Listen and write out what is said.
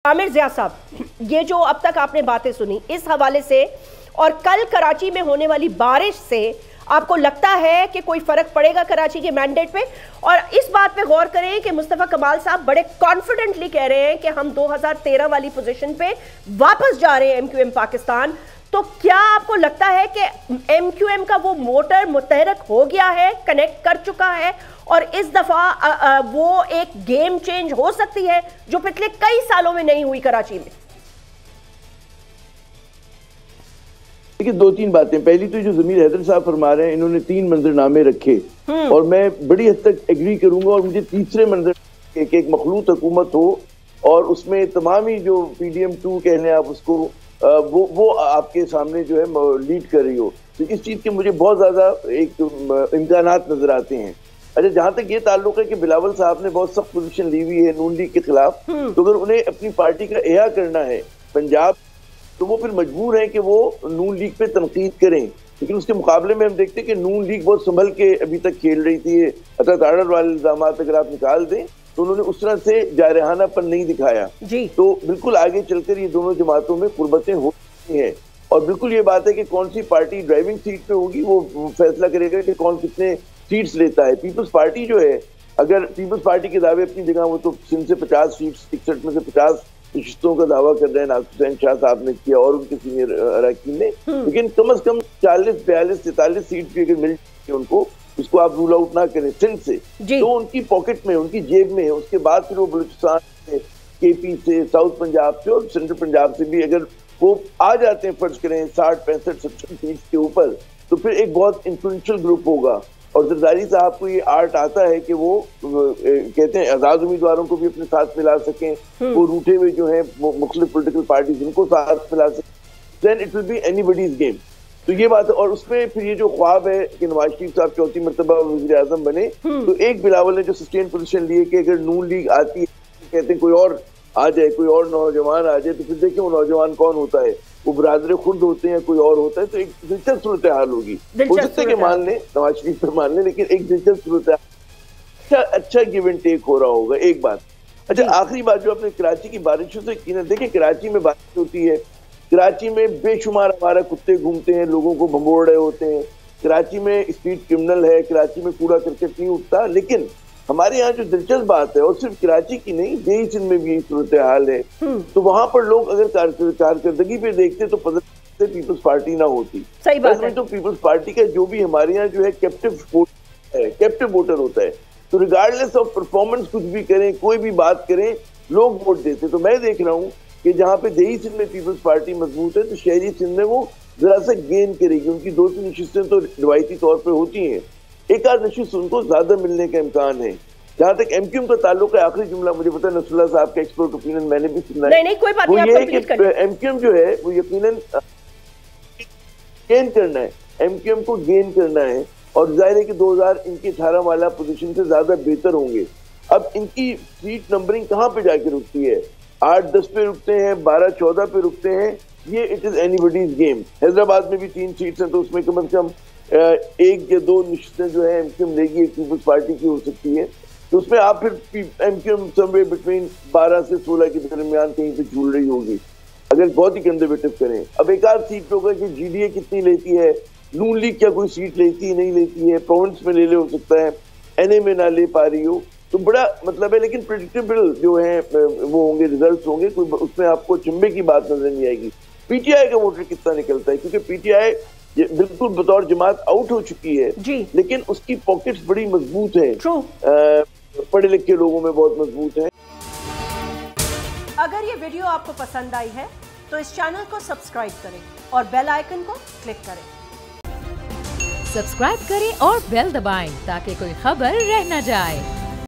आमिर ज़िया साहब, ये जो अब तक आपने बातें सुनी इस हवाले से और कल कराची में होने वाली बारिश से आपको लगता है कि कोई फर्क पड़ेगा कराची के मैंडेट पे? और इस बात पे गौर करें कि मुस्तफा कमाल साहब बड़े कॉन्फिडेंटली कह रहे हैं कि हम 2013 वाली पोजीशन पे वापस जा रहे हैं एमक्यूएम पाकिस्तान। तो क्या आपको लगता है कि एमक्यूएम का वो मोटर मुतहरक हो गया है, कनेक्ट कर चुका है और इस दफा वो एक गेम चेंज हो सकती है जो पिछले कई सालों में नहीं हुई कराची में? देखिए, दो तीन बातें। पहली तो जो ज़मीर हैदर साहब फरमा रहे हैं, इन्होंने 3 मंजरनामे रखे और मैं बड़ी हद तक एग्री करूंगा। और मुझे तीसरे मंजर कि एक मखलूत हुकूमत हो और उसमें तमाम ही जो PDM2 कह लें आप उसको, वो आपके सामने जो है लीड कर रही हो। तो इस चीज़ के मुझे बहुत ज़्यादा एक इम्कानात नजर आते हैं। अच्छा, जहाँ तक ये ताल्लुक है कि बिलावल साहब ने बहुत सख्त पोजीशन ली हुई है नून लीग के खिलाफ, तो अगर उन्हें अपनी पार्टी का एहा करना है पंजाब, तो वो फिर मजबूर है कि वो नून लीग पे तनकीद करें। लेकिन उसके मुकाबले में हम देखते हैं कि नून लीग बहुत संभल के अभी तक खेल रही थी। अतः वाले इल्जाम अगर आप निकाल दें तो उन्होंने उस तरह से जारहानापन नहीं दिखाया जी। तो बिल्कुल आगे चलकर ये दोनों जमातों में कुर्बतें होती हैं और बिल्कुल ये बात है कि कौन सी पार्टी ड्राइविंग सीट पे होगी वो फैसला करेगा कि कौन कितने सीट्स लेता है। पीपल्स पार्टी जो है, अगर पीपल्स पार्टी के दावे अपनी जगह, वो तो सिंध से 50 सीट्स 61 में से 50 नशिस्तों का दावा कर रहे हैं, नासिर हुसैन शाह साहब ने किया और उनके सीनियर अरकान ने, लेकिन कम से कम 40, 42, 43 सीट भी अगर मिल जाए उनको, उसको आप रूल आउट ना करें सिंध से, तो उनकी पॉकेट में, उनकी जेब में है। उसके बाद फिर वो बलूचिस्तान से, KP से, साउथ पंजाब से और सेंट्रल पंजाब से भी अगर वो आ जाते हैं, फर्ज करें 60, 65, 70 सीट के ऊपर, तो फिर एक बहुत इन्फ्लुएंशियल ग्रुप होगा। और जरदारी साहब को ये आर्ट आता है कि वो कहते हैं आजाद उम्मीदवारों को भी अपने साथ मिला सकें, वो रूठे हुए जो है मुख्तलिफ पोलिटिकल पार्टीज उनको साथ मिला सकें, then it will be anybody's game. तो ये बात है। और उसमें फिर ये जो ख्वाब है कि नवाज शरीफ साहब 4थी मरतबा वज़ीर आज़म बने, तो एक बिलावल ने जो सस्टेन पोजीशन ली है कि अगर नून लीग आती है, कहते हैं कोई और आ जाए, कोई और नौजवान आ जाए, तो फिर देखिए वो नौजवान कौन होता है, वो बरादर खुद होते हैं, कोई और होता है, तो एक दिलचस्प सूरत हाल होगी। हो सकता है कि मान लें नवाज शरीफ पर मान लें, लेकिन एक दिलचस्प सूरत हाल, अच्छा गिव एंड टेक हो रहा होगा। एक बात। अच्छा, आखिरी बात जो आपने कराची की बारिशों से, देखिए कराची में बारिश होती है, कराची में बेशुमार हमारा कुत्ते घूमते हैं, लोगों को भंबोड़ रहे होते हैं, कराची में स्ट्रीट क्रिमिनल है, कराची में कूड़ा करकट नहीं उठता। लेकिन हमारे यहाँ जो दिलचस्प बात है, और सिर्फ कराची की नहीं, देही सिंध में भी यही सूरत हाल है, तो वहां पर लोग अगर कारकर्दगी पे देखते तो पता पीपल्स पार्टी ना होती। सही बात है। तो पीपल्स पार्टी का जो भी हमारे यहाँ जो है कैप्टिव वोटर होता है, तो रिगार्डलेस ऑफ परफॉर्मेंस कुछ भी करें, कोई भी बात करें, लोग वोट देते। तो मैं देख रहा हूँ कि जहाँ पे देही सिंध में पीपल्स पार्टी मजबूत है, तो शहरी सिंध में वो जरा सा गेन करेगी। उनकी 2-3 नशिस्तें तो रिवायती तौर पर होती हैं, एक आध नशिस्त उनको ज्यादा मिलने का इम्कान है। जहाँ तक एमक्यूएम का ताल्लुक है, आखिरी जुमला मुझे पता है नसरुल्लाह साहब का एक्सपर्ट ओपिनियन मैंने भी सुना है, नहीं, कोई बात नहीं, वो ये है कि एमक्यूएम जो है वो यकीनन गेन करना है, एमक्यूएम को गेन करना है। और जाहिर है कि 2018 वाला पोजीशन से ज्यादा बेहतर होंगे। अब इनकी सीट नंबरिंग कहाँ पे जाके रुकती है? 8-10 पे रुकते हैं, 12-14 पे रुकते हैं, ये it is anybody's game. Hyderabad में भी 3 सीट्स हैं, तो उसमें कम से कम 1 या 2 निश्चितें जो है एमक्यूएम लेगी, एक पीपल्स पार्टी की हो सकती है। तो उसमें आप फिर एमक्यूएम समवेयर बिटवीन 12 से 16 के दरमियान कहीं पे झूल रही होगी, अगर बहुत ही कंजर्वेटिव करें। अब एक आध सीट पे होगा कि GDA कितनी लेती है, नून लीग क्या कोई सीट लेती है नहीं लेती है, प्रोविंस में ले हो सकता है, NA में ना ले पा रही हो, तो बड़ा मतलब है। लेकिन प्रेडिक्टेबल जो है वो होंगे, रिजल्ट होंगे, कोई उसमें आपको चिंबे की बात नजर नहीं आएगी। PTI का वोटर कितना निकलता है, क्योंकि PTI बिल्कुल बतौर जमात आउट हो चुकी है जी, लेकिन उसकी पॉकेट्स बड़ी मजबूत है, पढ़े लिखे लोगों में बहुत मजबूत है। अगर ये वीडियो आपको पसंद आई है तो इस चैनल को सब्सक्राइब करें और बेल आइकन को क्लिक करें। सब्सक्राइब करें और बेल दबाएं ताकि कोई खबर रह न जाए।